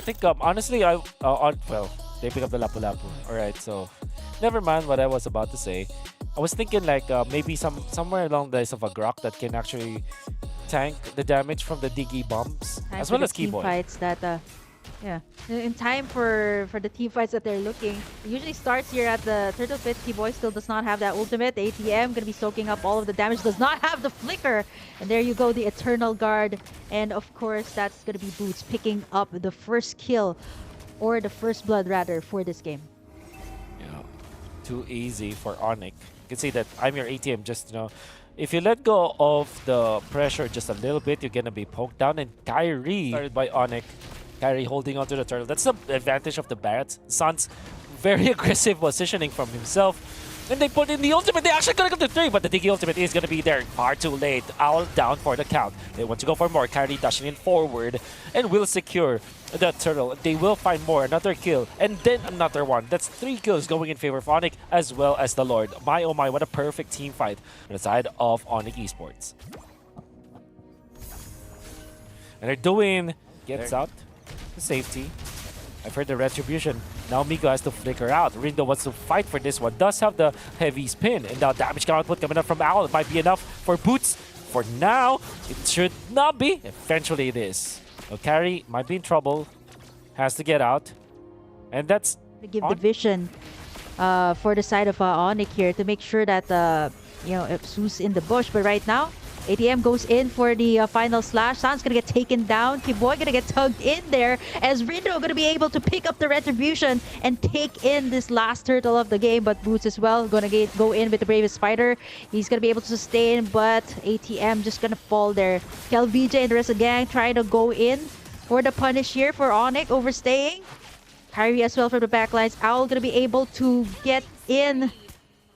think honestly, well, they pick up the Lapu-Lapu. All right, so never mind what I was about to say. I was thinking like maybe somewhere along the lines of a Grok that can actually tank the damage from the Diggy bombs Time as for well the as team Keyboy. fights that yeah, in time for the team fights that they're looking. It usually starts here at the Turtle Pit. Keyboy still does not have that ultimate. ATM gonna be soaking up all of the damage. Does not have the flicker. And there you go, the Eternal Guard. And of course, that's gonna be Boots picking up the first kill, or the first blood rather, for this game. Yeah, too easy for Onic. You can see that I'm your ATM. Just if you let go of the pressure just a little bit, you're gonna be poked down. And Kyrie started by Onic. Kyrie holding onto the turtle. That's the advantage of the Barretts. Sun's very aggressive positioning from himself. And they put in the ultimate. They actually gonna go to 3, but the Diggy ultimate is gonna be there. Far too late. Owl down for the count. They want to go for more. Kyrie dashing in forward and will secure the turtle. They will find more. Another kill. And then another one. That's 3 kills going in favor of Onic as well as the Lord. My oh my, what a perfect team fight on the side of Onic Esports. And they're doing gets out. Safety. I've heard the retribution. Now Miko has to flicker out. Rindo wants to fight for this one. Does have the heavy spin. And now damage output coming up from Owl. It might be enough for Boots. For now, it should not be. Eventually it is. So Carry might be in trouble. Has to get out. And that's... To give the vision for the side of Onic here to make sure that, if Zeus in the bush. But right now, ATM goes in for the final slash. San's gonna get taken down. Keyboy gonna get tugged in there as Rindo gonna be able to pick up the retribution and take in this last turtle of the game. But Boots as well gonna go in with the bravest fighter. He's gonna be able to sustain, but ATM just gonna fall there. Kel VJ and the rest of the gang trying to go in for the punish here for Onic overstaying. Kyrie as well from the backlines. Owl gonna be able to get in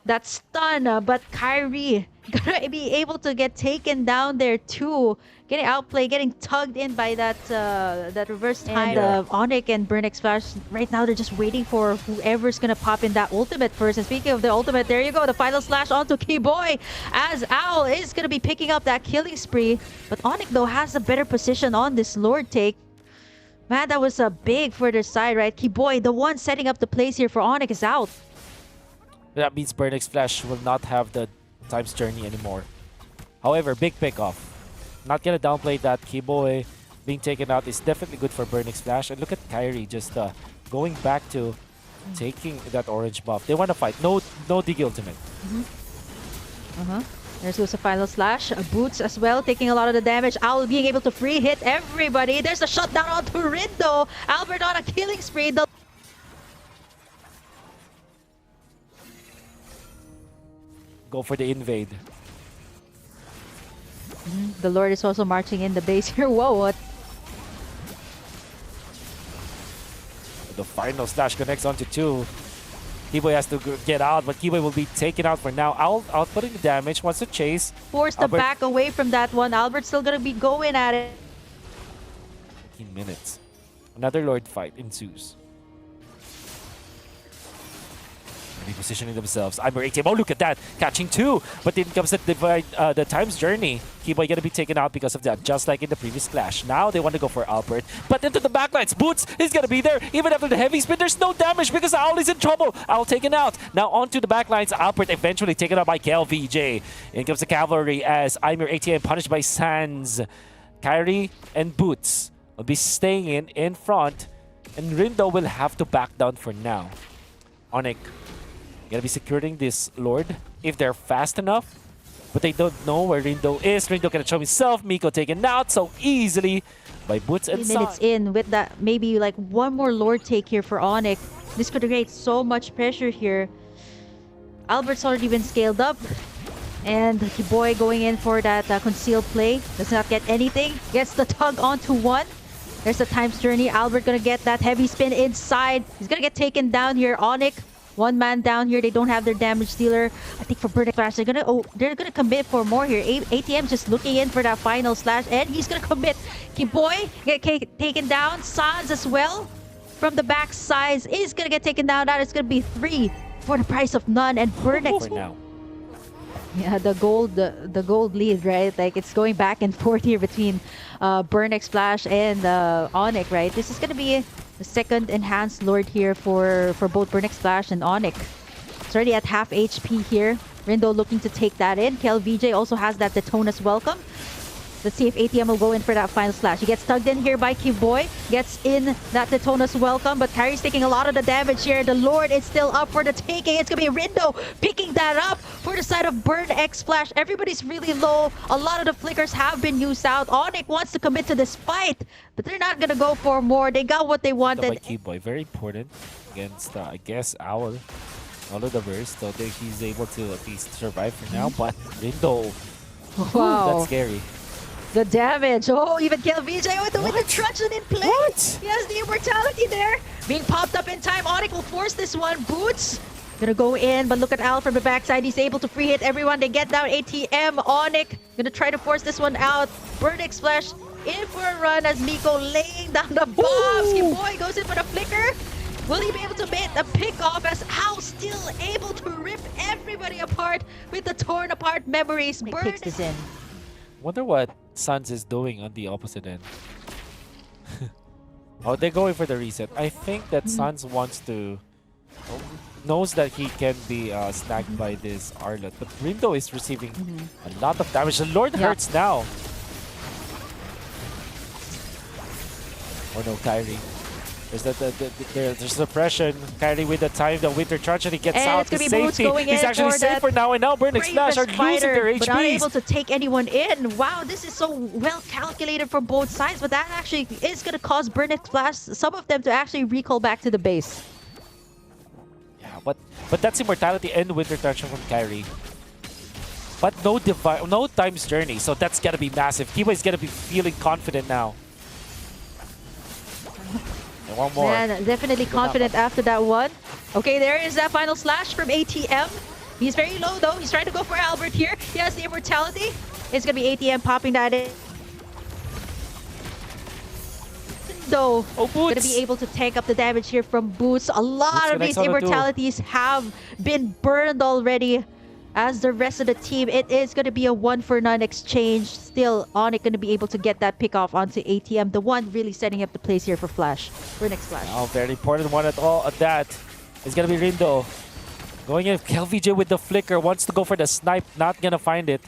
that stun, but Kyrie gonna be able to get taken down there too. Getting outplayed, getting tugged in by that reverse time. And Onic and Burnix Flash, right now they're just waiting for whoever's gonna pop in that ultimate first. And speaking of the ultimate, there you go, the final slash onto Keyboy as Owl is gonna be picking up that killing spree. But Onic though has a better position on this Lord take. Man, that was a big for their side, right? Keyboy, the one setting up the plays here for Onic, is out. That means Burnix Flash will not have the Time's Journey anymore. However, big pick off. Not gonna downplay that. Keyboy being taken out is definitely good for Burnix Flash. And look at Kyrie just going back to taking that orange buff. They want to fight. No Diggy ultimate. There's also a final slash. Boots as well taking a lot of the damage. Owl being able to free hit everybody. There's a shutdown onto Rindo. Albert on a killing spree. Go for the invade. The Lord is also marching in the base here. Whoa, what? The final slash connects onto 2. Keyboy has to get out, but Keyboy will be taken out for now. Owl outputting the damage, wants to chase. Forced to back away from that one. Albert's still gonna be going at it. 15 minutes. Another Lord fight ensues. Repositioning themselves. I'm ATM. Oh, look at that. Catching 2. But then comes the Time's Journey. Keyboy gonna be taken out because of that, just like in the previous clash. Now they want to go for Albert. But into the backlines. Boots is gonna be there. Even after the heavy spin, there's no damage because Owl is in trouble. Owl taken out. Now onto the backlines. Albert eventually taken out by Kel VJ. In comes the cavalry as I'm your ATM punished by Sans. Kyrie and Boots will be staying in front. And Rindo will have to back down for now. Onic gonna be securing this Lord if they're fast enough, but they don't know where Rindo is. Rindo gonna show himself. Miko taken out so easily by Boots and 3 minutes in with that, maybe like one more Lord take here for Onic. This could create so much pressure here. Albert's already been scaled up, and Keyboy going in for that concealed play. Does not get anything. Gets the tug onto 1. There's the Time's Journey. Albert gonna get that heavy spin inside. He's gonna get taken down here. Onic, one man down here. They don't have their damage dealer. I think for Burnix Flash, they're gonna commit for more here. ATM just looking in for that final slash, and he's gonna commit. Keyboy get taken down. Sans as well from the back sides is gonna get taken down. That is gonna be 3 for the price of none. And Burnix for now. Yeah, the gold lead, right? Like it's going back and forth here between Burnex Flash and Onic, right? This is gonna be the second enhanced Lord here for both Burnex Flash and Onic. It's already at half HP here. Rindo looking to take that in. KelVJ also has that Detona's Welcome. Let's see if ATM will go in for that final slash. He gets tugged in here by Kiboy. Gets in that Detona's Welcome, but Carrie's taking a lot of the damage here. The Lord is still up for the taking. It's going to be Rindo picking that up for the side of Burn X Flash. Everybody's really low. A lot of the flickers have been used out. Onic wants to commit to this fight, but they're not going to go for more. They got what they wanted. Kiboy, very important against, I guess, Owl. All of the burst, so he's able to at least survive for now, but Rindo, wow. That's scary. The damage. Oh, even KelVJ with the truncheon in play. What? He has the immortality there. Being popped up in time. Onic will force this one. Boots gonna go in, but look at Al from the backside. He's able to free hit everyone. They get down ATM. Onic gonna try to force this one out. Burnex Flash in for a run as Miko laying down the bombs. Boy goes in for the flicker. Will he be able to make the pick off as Al still able to rip everybody apart with the torn apart memories? Burn picks this in. Wonder what Suns is doing on the opposite end. Oh, they're going for the reset. I think that Suns wants to... knows that he can be snagged by this Arlot, but Rindo is receiving a lot of damage. The Lord hurts now. Oh no, Kyrie. There's suppression. Kyrie with the time, the Winter Charge, and he gets out to safety. He's actually safe for now, and now Burnex Flash are losing their HPs. But not able to take anyone in. Wow, this is so well calculated from both sides, but that actually is going to cause Burnex Flash, some of them, to actually recall back to the base. Yeah, but that's immortality and Winter Charge from Kyrie. But no time's journey, so that's going to be massive. Kiboy is going to be feeling confident now. One more. Yeah, definitely confident after that one. Okay, there is that final slash from ATM. He's very low though. He's trying to go for Albert here. He has the immortality. It's gonna be ATM popping that in. Though, gonna be able to take up the damage here from Boots. A lot of these immortalities have been burned already. As the rest of the team, it is going to be a 1-for-none exchange. Still, Onic going to be able to get that pick off onto ATM. The one really setting up the place here for Flash. For next Flash. Oh, very important one at all. At that is going to be Rindo. Going in, KelVJ with the flicker. Wants to go for the snipe. Not going to find it.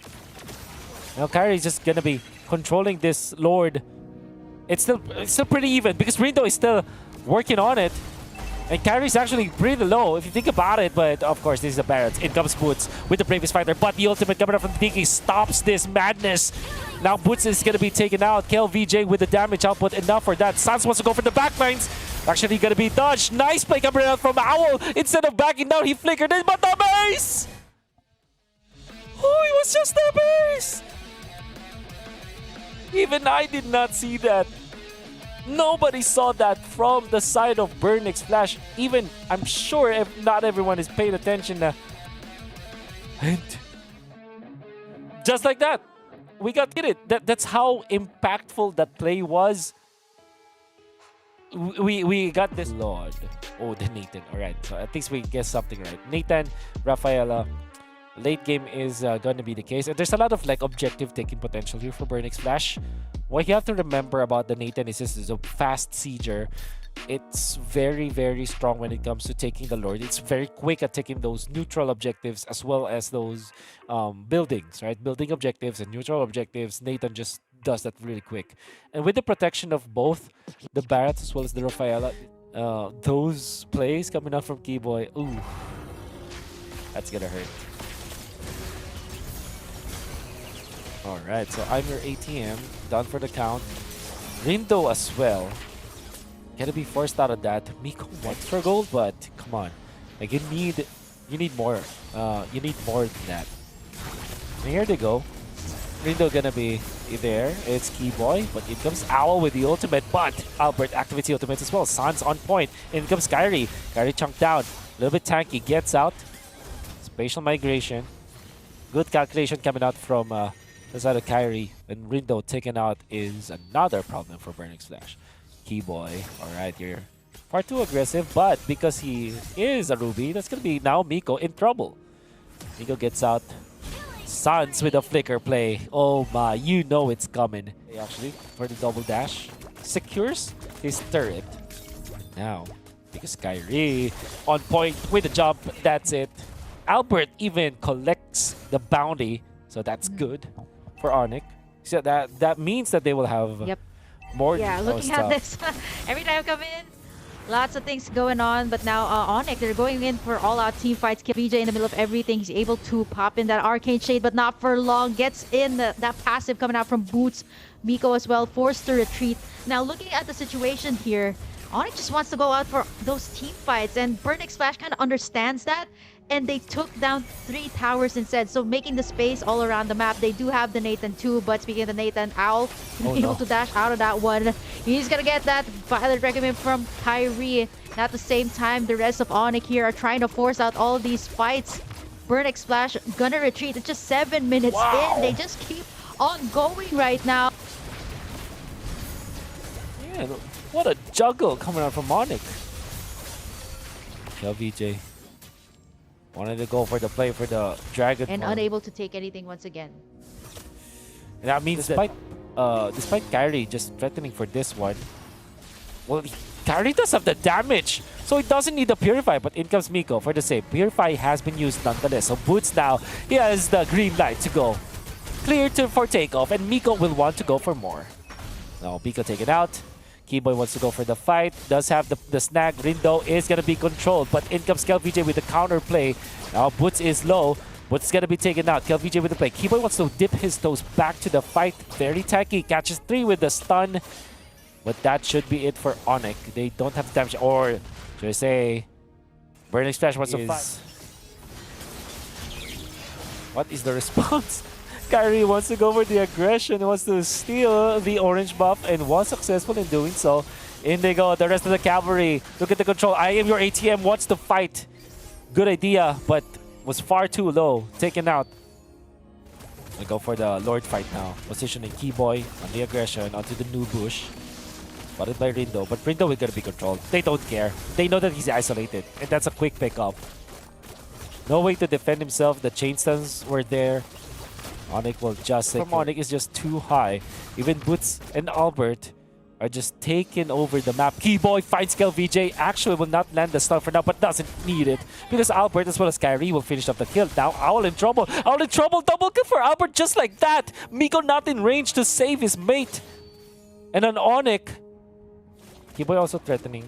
Now, Kyrie's just going to be controlling this Lord. It's still pretty even because Rindo is still working on it. And Kyrie's actually pretty low if you think about it, but of course this is a Barrett. In comes Boots with the previous fighter, but the ultimate coming up from Tiki stops this madness. Now Boots is going to be taken out. KelVJ with the damage output, enough for that. Sans wants to go for the backlines. Actually going to be dodged. Nice play coming out from Owl. Instead of backing down, he flickered in, but the base! Oh, it was just the base! Even I did not see that. Nobody saw that from the side of Burnex Flash. Even, I'm sure not everyone is paying attention now. And just like that, we got it. That's how impactful that play was. We got this Lord. Oh, the Nathan. All right, so at least we guessed something right. Nathan, Rafaela. Late game is going to be the case. And there's a lot of like objective taking potential here for Burnex Flash. What you have to remember about the Nathan is this is a fast sieger. It's very, very strong when it comes to taking the Lord. It's very quick at taking those neutral objectives as well as those buildings, right? Building objectives and neutral objectives. Nathan just does that really quick. And with the protection of both the Barretts as well as the Rafaela, those plays coming out from Kiboy, ooh, that's gonna hurt. Alright, so I'm your ATM, done for the count. Rindo as well. Gonna be forced out of that. Miko wants for gold, but come on. Like you need more. You need more than that. And here they go. Rindo gonna be there. It's Kiboy, but in comes Owl with the ultimate, but Albert activates the ultimate as well. Sans on point. In comes Kyrie. Kyrie chunked down. A little bit tanky, gets out. Spatial migration. Good calculation coming out from the side of Kyrie. And Rindo taken out is another problem for Burnex Flash. Kiboy, alright, you're far too aggressive, but because he is a Ruby, that's gonna be now Miko in trouble. Miko gets out. Suns with a flicker play. Oh my, you know it's coming. Actually, for the double dash, secures his turret. Now, because Kyrie on point with the jump, that's it. Albert even collects the bounty, so that's good for Onic. So that means that they will have more. Yeah, looking at this, every time I come in, lots of things going on, but now Onic, they're going in for all-out team fights. VJ in the middle of everything. He's able to pop in that Arcane Shade, but not for long. Gets in that passive coming out from Boots. Miko as well, forced to retreat. Now, looking at the situation here, Onic just wants to go out for those team fights, and Burning Splash kind of understands that, and they took down 3 towers instead, so making the space all around the map. They do have the Nathan too, but speaking of the Nathan, Owl able to dash out of that one. He's gonna get that Violet Recommend from Kyrie. And at the same time, the rest of Onic here are trying to force out all these fights. Burning Splash gonna retreat. It's just 7 minutes in. They just keep on going right now. Yeah, what a juggle coming out from Onic. VJ wanted to go for the play for the Dragon. And unable to take anything once again. And that means despite Kyrie just threatening for this one, well, Kyrie does have the damage, so he doesn't need the Purify, but in comes Miko for the save. Purify has been used nonetheless, so Boots now, he has the green light to go. Clear for takeoff, and Miko will want to go for more. Now, Miko taken out. Keyboy wants to go for the fight, does have the snag. Rindo is going to be controlled, but in comes KelVJ with the counter play. Now Boots is low. Boots is going to be taken out. KelVJ with the play. Keyboy wants to dip his toes back to the fight. Very tacky. Catches 3 with the stun. But that should be it for Onic. They don't have damage. Or should I say, Burning Splash wants to fight. What is the response? Kyrie wants to go for the aggression, wants to steal the orange buff, and was successful in doing so. In they go, the rest of the cavalry. Look at the control. I am your ATM, wants to fight. Good idea, but was far too low. Taken out. We go for the Lord fight now. Positioning Keyboy on the aggression onto the new bush. Spotted by Rindo, but Rindo is going to be controlled. They don't care. They know that he's isolated, and that's a quick pickup. No way to defend himself. The chain stuns were there. Onic will just say, Onic is just too high. Even Boots and Albert are just taking over the map. Keyboy finds KelVJ. Actually will not land the stun for now, but doesn't need it. Because Albert as well as Kyrie will finish up the kill. Now Owl in trouble. Owl in trouble. Double kill for Albert just like that. Miko not in range to save his mate. And on Onic, Keyboy also threatening.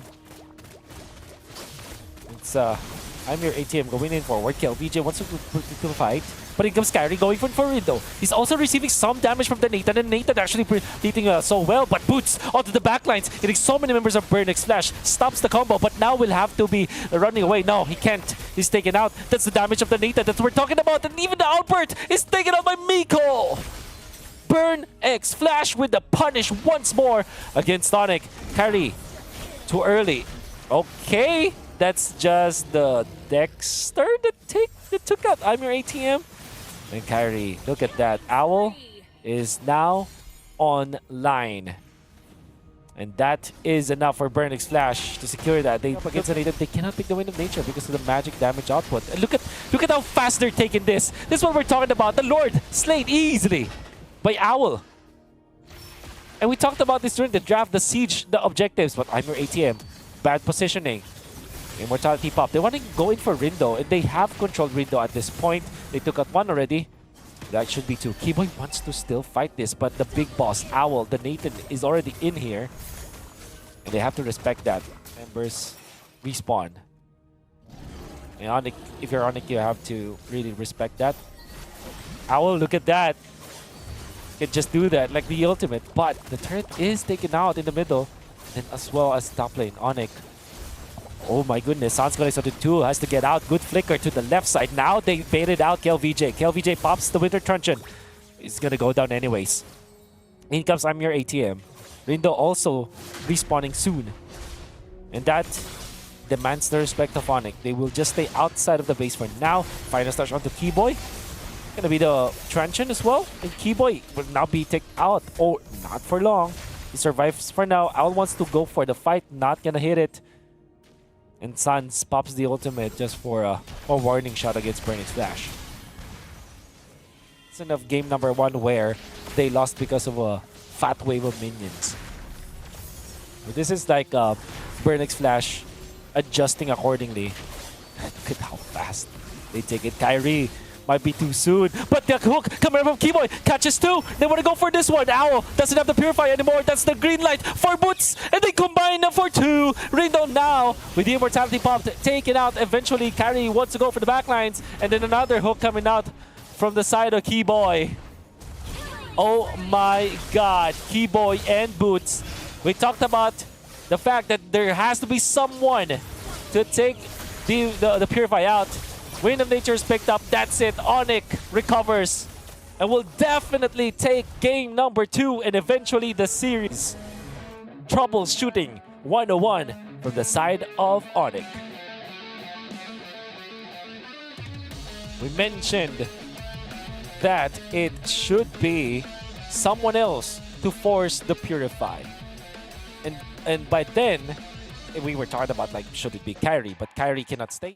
It's I'm your ATM going in forward. KelVJ wants to fight. But in comes Kyrie going for Rindo. He's also receiving some damage from the Nathan, and Nathan actually hitting so well. But Boots onto the backlines, getting so many members of Burning Splash. Stops the combo, but now will have to be running away. No, he can't. He's taken out. That's the damage of the Nathan that we're talking about. And even the Albert is taken out by Miko. Burn X Flash with the punish once more against Onic. Kyrie, too early. Okay, that's just the Dexter that took out I'm your ATM. And Kyrie, look at that. Owl is now online. And that is enough for Burning Splash to secure that. They against the Native, they cannot pick the Wind of Nature because of the magic damage output. And look at how fast they're taking this. This is what we're talking about. The Lord slayed easily by Owl. And we talked about this during the draft, the siege, the objectives, but I'm your ATM. Bad positioning. Immortality pop. They want to go in for Rindo, and they have controlled Rindo at this point. They took out 1 already. That should be 2. Keyboy wants to still fight this, but the big boss, Owl, the Nathan, is already in here. And they have to respect that. Members respawn. And Onic, if you're Onic, you have to really respect that. Owl, look at that. Can just do that, like the ultimate. But the turret is taken out in the middle. And as well as top lane, Onic. Oh my goodness, Sans Collects onto 2, has to get out. Good flicker to the left side. Now they baited out KelVJ. KelVJ pops the Winter Truncheon. He's gonna go down anyways. In comes I'm your ATM. Rindo also respawning soon. And that demands the respect of Onic. They will just stay outside of the base for now. Final touch onto Keyboy. Gonna be the Truncheon as well. And Keyboy will now be taken out. Oh, not for long. He survives for now. Owl wants to go for the fight. Not gonna hit it. And Sans pops the ultimate just for a warning shot against Burning Splash. of game number 1 where they lost because of a fat wave of minions. This is like Burnix Flash adjusting accordingly. Look at how fast they take it. Kyrie might be too soon, but the hook coming from Keyboy catches 2. They want to go for this one. Owl doesn't have the Purify anymore. That's the green light for Boots, and they combine them for 2. Ringdome now with the Immortality Pump taken out. Eventually, Kyrie wants to go for the backlines, and then another hook coming out from the side of Keyboy. Oh my God, Keyboy and Boots. We talked about the fact that there has to be someone to take the Purify out. Wind of Nature's picked up. That's it. Onic recovers and will definitely take game number 2 and eventually the series. Troubleshooting 101 from the side of Onic. We mentioned that it should be someone else to force the Purify. And by then, we were talking about, like, should it be Kyrie? But Kyrie cannot stay.